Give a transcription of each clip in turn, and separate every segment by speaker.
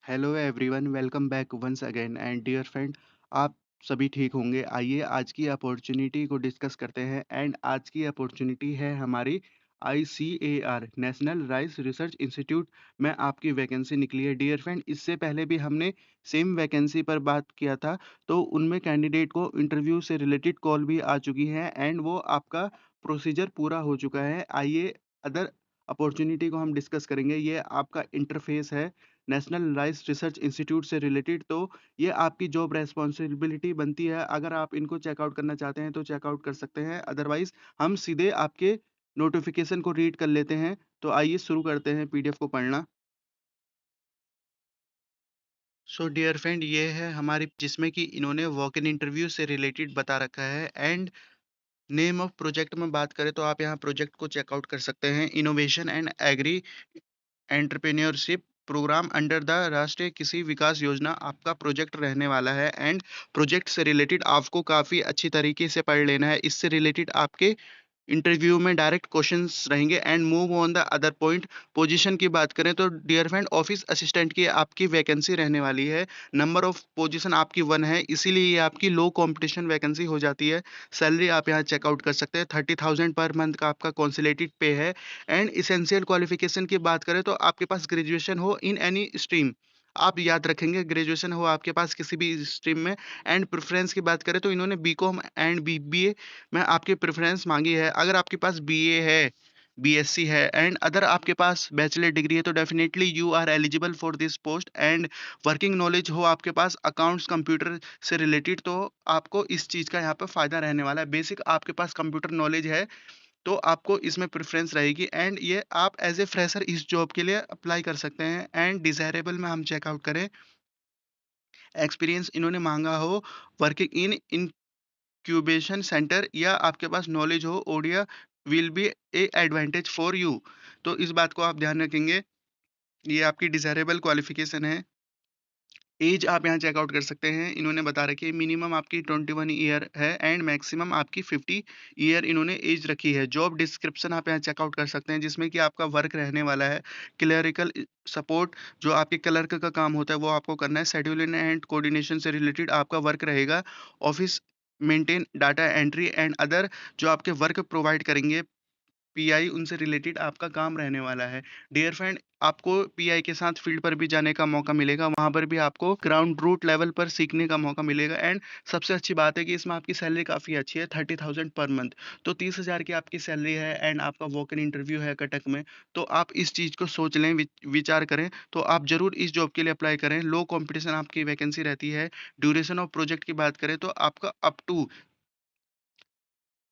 Speaker 1: Hello everyone, welcome back once again and dear friend. आप सभी ठीक होंगे। आइए आज की अपॉर्चुनिटी को डिस्कस करते हैं एंड आज की अपॉर्चुनिटी है हमारी ICAR national rice research institute में आपकी वैकेंसी निकली है। डियर फ्रेंड, इससे पहले भी हमने सेम वैकेंसी पर बात किया था, तो उनमें कैंडिडेट को इंटरव्यू से रिलेटेड कॉल भी आ चुकी है एंड वो आपका प्रोसीजर पूरा हो चुका है। आइए अदर अपॉर्चुनिटी को हम डिस्कस करेंगे। ये आपका इंटरफेस है नेशनल राइस रिसर्च इंस्टीट्यूट से रिलेटेड। तो ये आपकी जॉब रेस्पॉन्सिबिलिटी बनती है। अगर आप इनको चेकआउट करना चाहते हैं तो चेकआउट कर सकते हैं, अदरवाइज हम सीधे आपके नोटिफिकेशन को रीड कर लेते हैं। तो आइए शुरू करते हैं पीडीएफ को पढ़ना। सो डियर फ्रेंड, ये है हमारी जिसमें कि इन्होंने वॉक इन इंटरव्यू से रिलेटेड बता रखा है एंड नेम ऑफ प्रोजेक्ट में बात करें तो आप यहाँ प्रोजेक्ट को चेकआउट कर सकते हैं। Innovation and agri entrepreneurship programme under the Rashtriya Krishi विकास योजना आपका प्रोजेक्ट रहने वाला है एंड प्रोजेक्ट से रिलेटेड आपको काफ़ी अच्छी तरीके से पढ़ लेना है। इससे रिलेटेड आपके इंटरव्यू में डायरेक्ट क्वेश्चंस रहेंगे and move on the other point. Position की बात करें तो डियर फ्रेंड, ऑफिस असिस्टेंट की आपकी वैकेंसी रहने वाली है। नंबर ऑफ पोजीशन आपकी 1 है, इसीलिए ये आपकी लो कंपटीशन वैकेंसी हो जाती है। सैलरी आप यहाँ चेकआउट कर सकते हैं, 30,000 पर मंथ का आपका कॉन्सुलेटेड पे है। एंड इसेंशियल क्वालिफिकेशन की बात करें तो आपके पास ग्रेजुएशन हो इन एनी स्ट्रीम। आप याद रखेंगे, ग्रेजुएशन हो आपके पास किसी भी स्ट्रीम में। एंड प्रेफरेंस की बात करें तो इन्होंने बीकॉम एंड बीबीए में आपकी प्रेफरेंस मांगी है। अगर आपके पास बीए है, बीएससी है एंड अदर आपके पास बैचलर डिग्री है तो definitely you are eligible for this post. And working knowledge हो आपके पास अकाउंट्स कंप्यूटर से रिलेटेड तो आपको इस चीज़ का यहाँ पे फ़ायदा रहने वाला है। बेसिक आपके पास कंप्यूटर नॉलेज है तो आपको इसमें प्रेफरेंस रहेगी एंड ये आप एज ए फ्रेशर इस जॉब के लिए अप्लाई कर सकते हैं। एंड डिज़ायरेबल में हम चेकआउट करें, एक्सपीरियंस इन्होंने मांगा हो वर्किंग इन इंक्यूबेशन सेंटर या आपके पास नॉलेज हो Odia will be A advantage for you. तो इस बात को आप ध्यान रखेंगे, ये आपकी डिजायरेबल क्वालिफिकेशन है। एज आप यहाँ चेकआउट कर सकते हैं, इन्होंने बता रखी है मिनिमम आपकी 21 ईयर है एंड मैक्सिमम आपकी 50 ईयर इन्होंने एज रखी है। जॉब डिस्क्रिप्शन आप यहाँ चेकआउट कर सकते हैं जिसमें कि आपका वर्क रहने वाला है क्लरिकल सपोर्ट। जो आपके क्लर्क का काम होता है वो आपको करना है। शेड्यूलिंग एंड कोऑर्डिनेशन से रिलेटेड आपका वर्क रहेगा। Office maintain data entry and other जो आपके वर्क प्रोवाइड करेंगे पीआई, उनसे रिलेटेड आपका काम रहने वाला है। डियर फ्रेंड, आपको पीआई के साथ फील्ड पर भी जाने का मौका मिलेगा, वहाँ पर भी आपको ग्राउंड रूट लेवल पर सीखने का मौका मिलेगा। एंड सबसे अच्छी बात है कि इसमें आपकी सैलरी काफ़ी अच्छी है, 30,000 पर मंथ। तो 30,000 की आपकी सैलरी है एंड आपका वॉक इन इंटरव्यू है कटक में। तो आप इस चीज़ को सोच लें, विचार करें, तो आप ज़रूर इस जॉब के लिए अप्लाई करें। लो कॉम्पिटिशन आपकी वैकेंसी रहती है। ड्यूरेशन ऑफ प्रोजेक्ट की बात करें तो आपका अप टू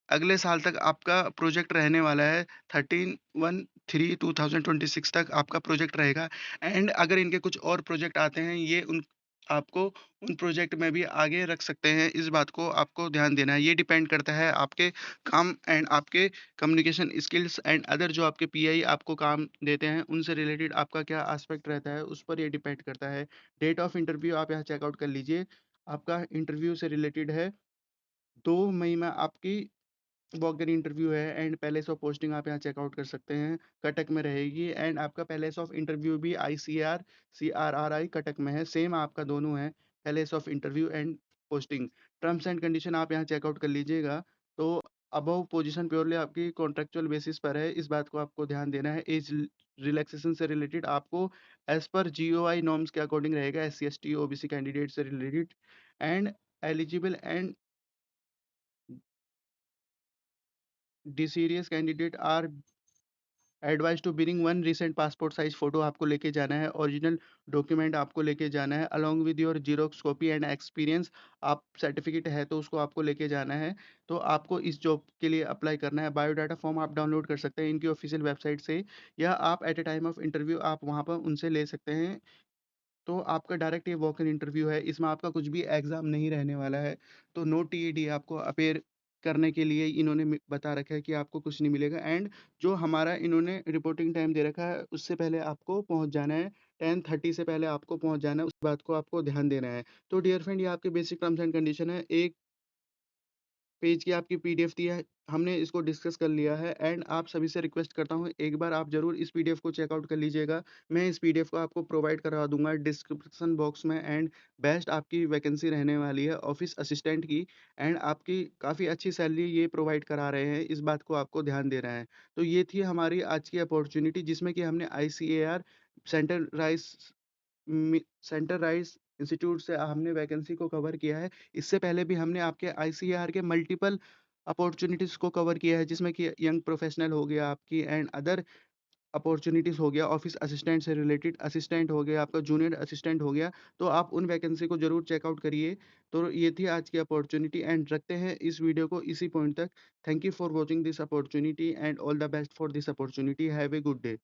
Speaker 1: अगले साल तक आपका प्रोजेक्ट रहने वाला है। 13/1/2026 तक आपका प्रोजेक्ट रहेगा। एंड अगर इनके कुछ और प्रोजेक्ट आते हैं, ये उन आपको उन प्रोजेक्ट में भी आगे रख सकते हैं। इस बात को आपको ध्यान देना है। ये डिपेंड करता है आपके काम एंड आपके कम्युनिकेशन स्किल्स एंड अदर जो आपके पीआई आपको काम देते हैं उनसे रिलेटेड आपका क्या एस्पेक्ट रहता है, उस पर ये डिपेंड करता है। डेट ऑफ इंटरव्यू आप यहाँ चेकआउट कर लीजिए। आपका इंटरव्यू से रिलेटेड है 2 मई में आपकी वॉक इन इंटरव्यू है एंड पैलेस ऑफ पोस्टिंग आप यहाँ चेकआउट कर सकते हैं, कटक में रहेगी। एंड आपका पैलेस ऑफ इंटरव्यू भी ICR CRRI कटक में है, सेम आपका दोनों है, place of interview and posting. Terms and condition आप यहाँ चेकआउट कर लीजिएगा। तो अबव पोजीशन प्योरली आपकी कॉन्ट्रेक्चुअल बेसिस पर है, इस बात को आपको ध्यान देना है। एज रिलैक्सेशन से रिलेटेड आपको एज पर GOI नॉर्म्स के अकॉर्डिंग रहेगा, SC ST OBC कैंडिडेट से related. And eligible and desirous candidate are advice to bring one recent passport size photo आपको लेके जाना है। ओरिजिनल डॉक्यूमेंट आपको लेके जाना है along with your xerox copy and experience. आप सर्टिफिकेट है तो उसको आपको लेके जाना है। तो आपको इस जॉब के लिए अप्लाई करना है। बायोडाटा फॉर्म आप डाउनलोड कर सकते हैं इनकी ऑफिशियल वेबसाइट से, या आप at a time of interview आप वहाँ पर उनसे ले सकते हैं। तो आपका डायरेक्ट ये वॉक इन इंटरव्यू है, इसमें आपका कुछ भी एग्ज़ाम नहीं रहने वाला है। तो नो टीईडी आपको अपेयर करने के लिए इन्होंने बता रखा है कि आपको कुछ नहीं मिलेगा। एंड जो हमारा इन्होंने रिपोर्टिंग टाइम दे रखा है उससे पहले आपको पहुंच जाना है, 10:30 से पहले आपको पहुंच जाना है, उस बात को आपको ध्यान देना है। तो डियर फ्रेंड, ये आपके बेसिक टर्म्स एंड कंडीशन है। एक पेज की आपकी पीडीएफ दी है, हमने इसको डिस्कस कर लिया है एंड आप सभी से रिक्वेस्ट करता हूँ एक बार आप ज़रूर इस पीडीएफ को चेकआउट कर लीजिएगा। मैं इस पीडीएफ को आपको प्रोवाइड करवा दूँगा डिस्क्रिप्शन बॉक्स में एंड बेस्ट आपकी वैकेंसी रहने वाली है ऑफ़िस असिस्टेंट की एंड आपकी काफ़ी अच्छी सैलरी ये प्रोवाइड करा रहे हैं, इस बात को आपको ध्यान देना है। तो ये थी हमारी आज की अपॉर्च्युनिटी जिसमें कि हमने आईसीएआर सेंट्रलाइज़ सेंट्रलाइज़ इंस्टीट्यूट से हमने वैकेंसी को कवर किया है। इससे पहले भी हमने आपके आईसीएआर के मल्टीपल अपॉर्च्युनिटीज़ को कवर किया है, जिसमें कि यंग प्रोफेशनल हो गया आपकी एंड अदर अपॉर्च्युनिटीज़ हो गया, ऑफ़िस असिस्टेंट से रिलेटेड असिस्टेंट हो गया, आपका जूनियर असिस्टेंट हो गया, तो आप उन वैकेंसी को ज़रूर चेकआउट करिए। तो ये थी आज की अपॉर्च्युनिटी एंड रखते हैं इस वीडियो को इसी पॉइंट तक। Thank you for watching this opportunity and all the best for this opportunity. Have a good day.